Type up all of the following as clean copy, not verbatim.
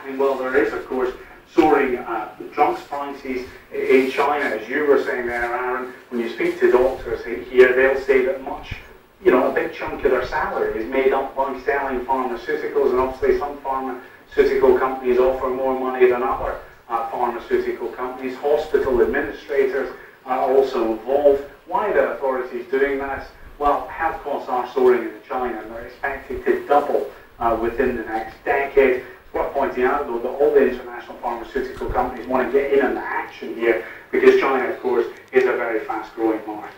happening? Well, there is, of course, soaring drugs prices in China, as you were saying there, Aaron. When you speak to doctors here, they'll say that a big chunk of their salary is made up by selling pharmaceuticals, and obviously some pharmaceutical companies offer more money than other pharmaceutical companies. Hospital administrators are also involved. Why are the authorities doing this? Well, health costs are soaring in China, and they're expected to double within the next decade. It's worth pointing out, though, that all the international pharmaceutical companies want to get in on the action here, because China, of course, is a very fast-growing market.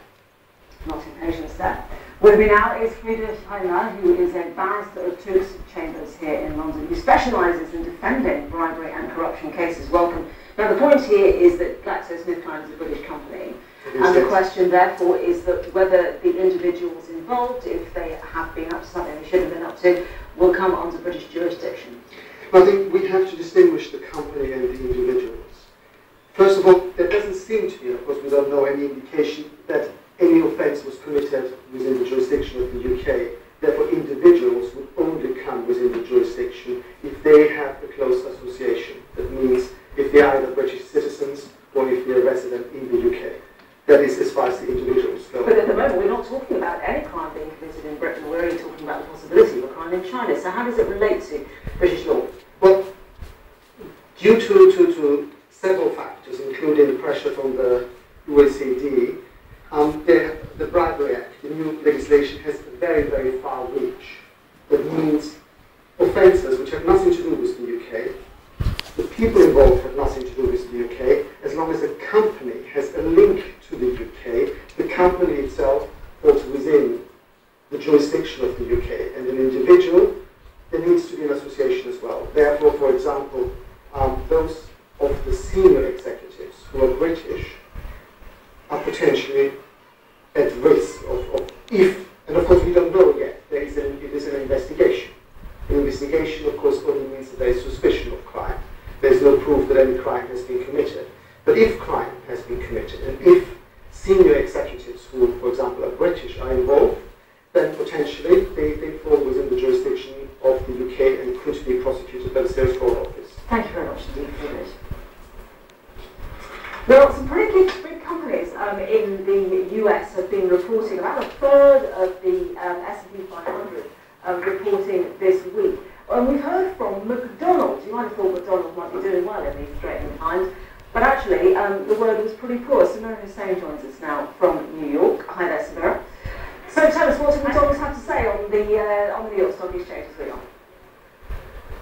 Not impatience there. With me now is Friedrich Heimer, who is a barrister at Tooks Chambers here in London, who specialises in defending bribery and corruption cases. Welcome. Now, the point here is that GlaxoSmithKline is a British company, and the question, therefore, is that whether the individuals involved, if they have been up to something they should have been up to, will come under British jurisdiction. Well, I think we have to distinguish the company and the individuals. First of all, there doesn't seem to be, of course we don't know, any indication that any offence was committed within the jurisdiction of the UK. Therefore, individuals would only come within the jurisdiction if they have a close association. That means if they are either British citizens or if they are resident in the UK. That is as far as the individuals go. But at the moment, we're not talking about any crime being committed in Britain. We're only talking about the possibility of a crime in China. So how does it relate to British law? Well, due to several factors, including pressure from the OECD, the Bribery Act, the new legislation, has a very, very far reach. That means offences which have nothing to do with the UK, the people involved have nothing to do with the UK, as long as a company has a link to the UK, the company itself falls within the jurisdiction of the UK, and an individual, there needs to be an association as well. Therefore, for example, those of the senior executives who are British are potentially at risk of if, and of course we don't know yet, it is an investigation. An investigation, of course, only means that there is suspicion of crime. There's no proof that any crime has been committed. But if crime has been committed, and if senior executives who, for example, are British, are involved, then potentially they fall within the jurisdiction of the UK and could be prosecuted by the Sales Court Office. Thank you very much indeed for this. Well, some pretty big companies in the US have been reporting, about a third of the S&P 500 reporting this week. We've heard from McDonald's. You might have thought McDonald's might be doing well in these threatening times, but actually the word was pretty poor. Samira Hussain joins us now from New York. Hi there, Samira. So tell us, what does McDonald's have to say on the New York Stock Exchange this week?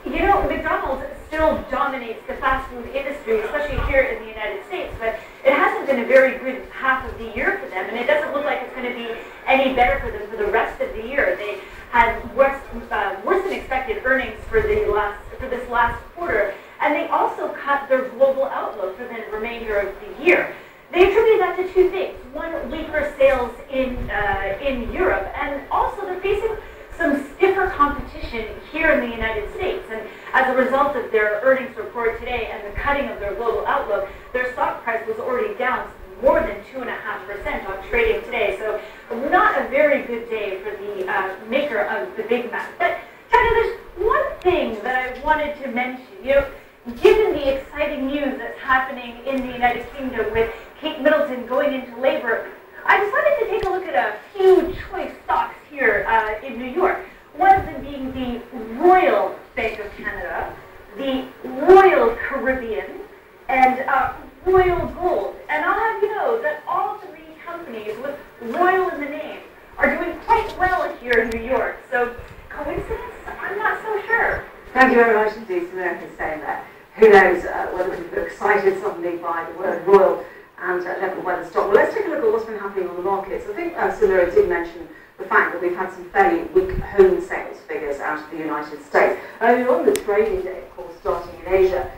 You know, McDonald's still dominates the fast food industry, especially here in the United States, but it hasn't been a very good half of the year for them, and it doesn't look like it's going to be any better for them for the rest of the year. They had worse than expected earnings for this last quarter, and they also cut their global outlook for the remainder of the year. They attribute that to two things: one, weaker sales in Europe, and also they're facing some stiffer competition here in the United States. And as a result of their earnings report today and the cutting of their global outlook, their stock price was already down more than 2.5% on trading today. So not a very good day for the maker of the Big Mac. But China, there's one thing that I wanted to mention. You know, given the exciting news that's happening in the United Kingdom with Kate Middleton going into labor, I decided to take a look at a few choice stocks here in New York. One of them being the Royal Bank of Canada, the Royal Caribbean, and Royal Gold. And I'll have you know that all three companies with Royal in the name are doing quite well here in New York. So, coincidence? I'm not so sure. Thank you very much indeed, Samira, for saying that. Who knows whether people are excited suddenly by the word Royal and level weather stock. Well, let's take a look at what's been happening on the markets. I think Samira did mention the fact that we've had some fairly weak home sales figures out of the United States. Earlier on the trading day, of course, starting in Asia,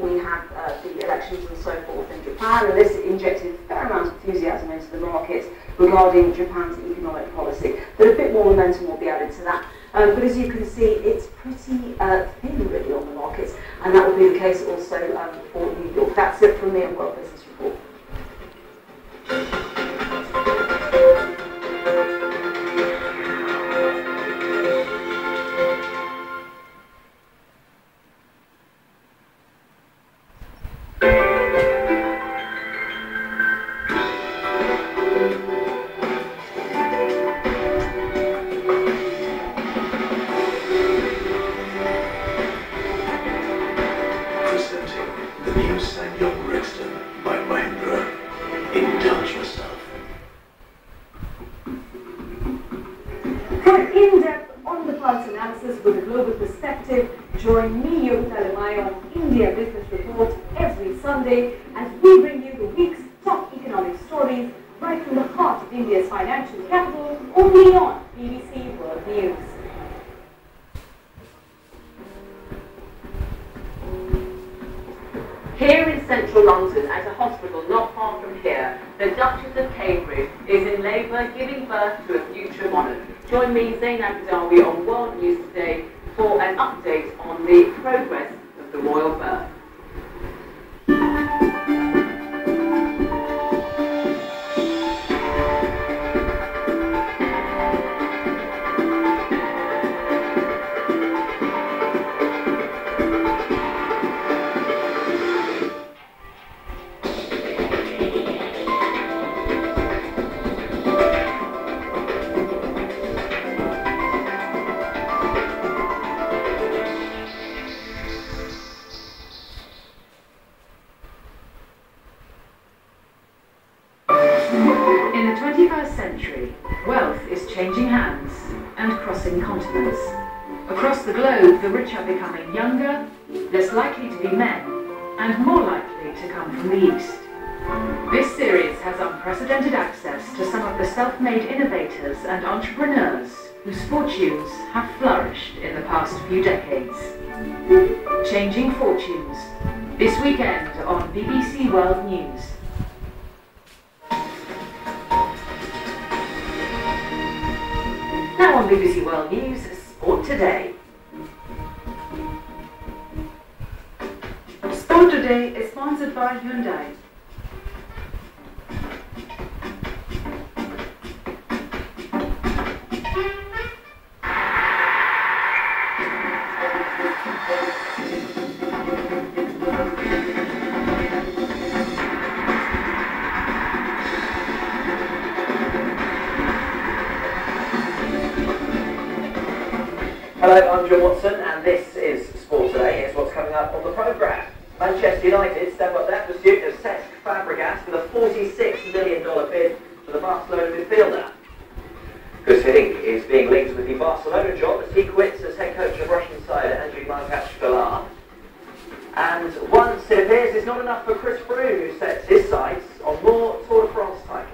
we had the elections and so forth in Japan, and this injected a fair amount of enthusiasm into the markets regarding Japan's economic policy. But a bit more momentum will be added to that. But as you can see, it's pretty thin really on the markets, and that will be the case also for New York. That's it from me on World Business Report. new St. Young Brixton by Mahindra. Indulge yourself. For an in-depth, on-the-pulse analysis with a global perspective, join me, Yogita Lemay, on India Business Report every Sunday as we bring you the week's top economic stories right from the heart of India's financial capital, only on BBC World News. Here in central London, at a hospital not far from here, the Duchess of Cambridge is in labour giving birth to a future monarch. Join me, Zainab Badawi, on World News Today for an update on the progress of the royal birth. In the 21st century, wealth is changing hands and crossing continents. Across the globe, the rich are becoming younger, less likely to be men, and more likely to come from the East. This series has unprecedented access to some of the self-made innovators and entrepreneurs whose fortunes have flourished in the past few decades. Changing Fortunes, this weekend on BBC World News. Now on BBC World News, Sport Today. Sport Today is sponsored by Hyundai. Hello, I'm John Watson, and this is Sport Today. Here's what's coming up on the programme. Manchester United step up their pursuit of Cesc Fabregas with a $46 million bid for the Barcelona midfielder. Gus Hiddink is being linked with the Barcelona job as he quits as head coach of Russian side Andriy Markach. And once it appears it's not enough for Chris Froome, who sets his sights on more Tour de France titles.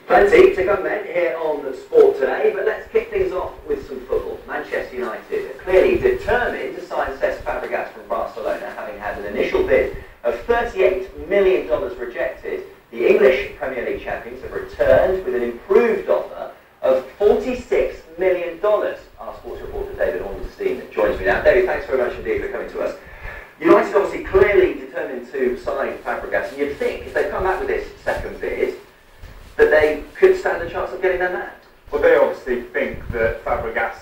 Plenty to come then here on the Sport Today, but let's kick things off with some football. Manchester United are clearly determined to sign Cesc Fabregas from Barcelona, having had an initial bid of $38 million rejected. The English Premier League champions have returned with an improved offer of $46 million. Our sports reporter David Ornstein joins me now. David, thanks very much indeed for coming to us. United obviously clearly determined to sign Fabregas, and you'd think if they come back with this second bid, that they could stand a chance of getting their man. Well, they obviously think that Fabregas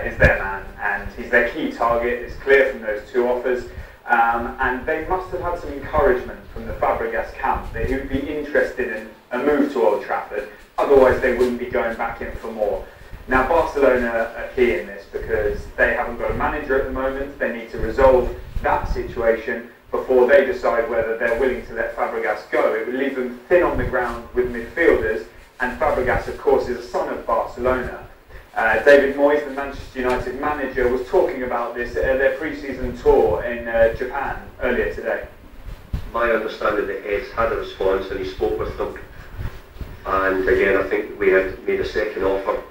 is their man, and he's their key target. It's clear from those two offers. And they must have had some encouragement from the Fabregas camp that he would be interested in a move to Old Trafford. Otherwise, they wouldn't be going back in for more. Now, Barcelona are key in this because they haven't got a manager at the moment. They need to resolve that situation before they decide whether they're willing to let Fabregas go. It would leave them thin on the ground with midfielders, and Fabregas, of course, is a son of Barcelona. David Moyes, the Manchester United manager, was talking about this at their pre-season tour in Japan earlier today. My understanding that Ed's had a response and he spoke with them, and again I think we had made a second offer,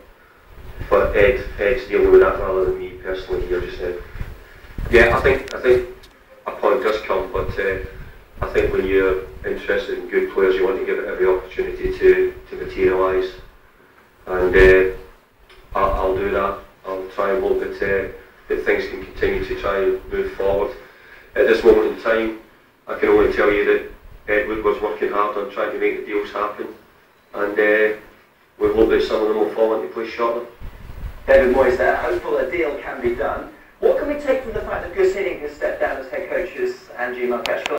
but Ed's dealing with that rather than me personally here just now. Yeah, I think a point does come, but I think when you're interested in good players, you want to give it every opportunity to materialise, and I'll do that. I'll try and hope that things can continue to try and move forward. At this moment in time, I can only tell you that Edward was working hard on trying to make the deals happen, and we hope that some of them will fall into place shortly. David Moyes there, hopeful a deal can be done. What can we take from the fact that Gus Hiddink has stepped down as head coach as Andriy Markach?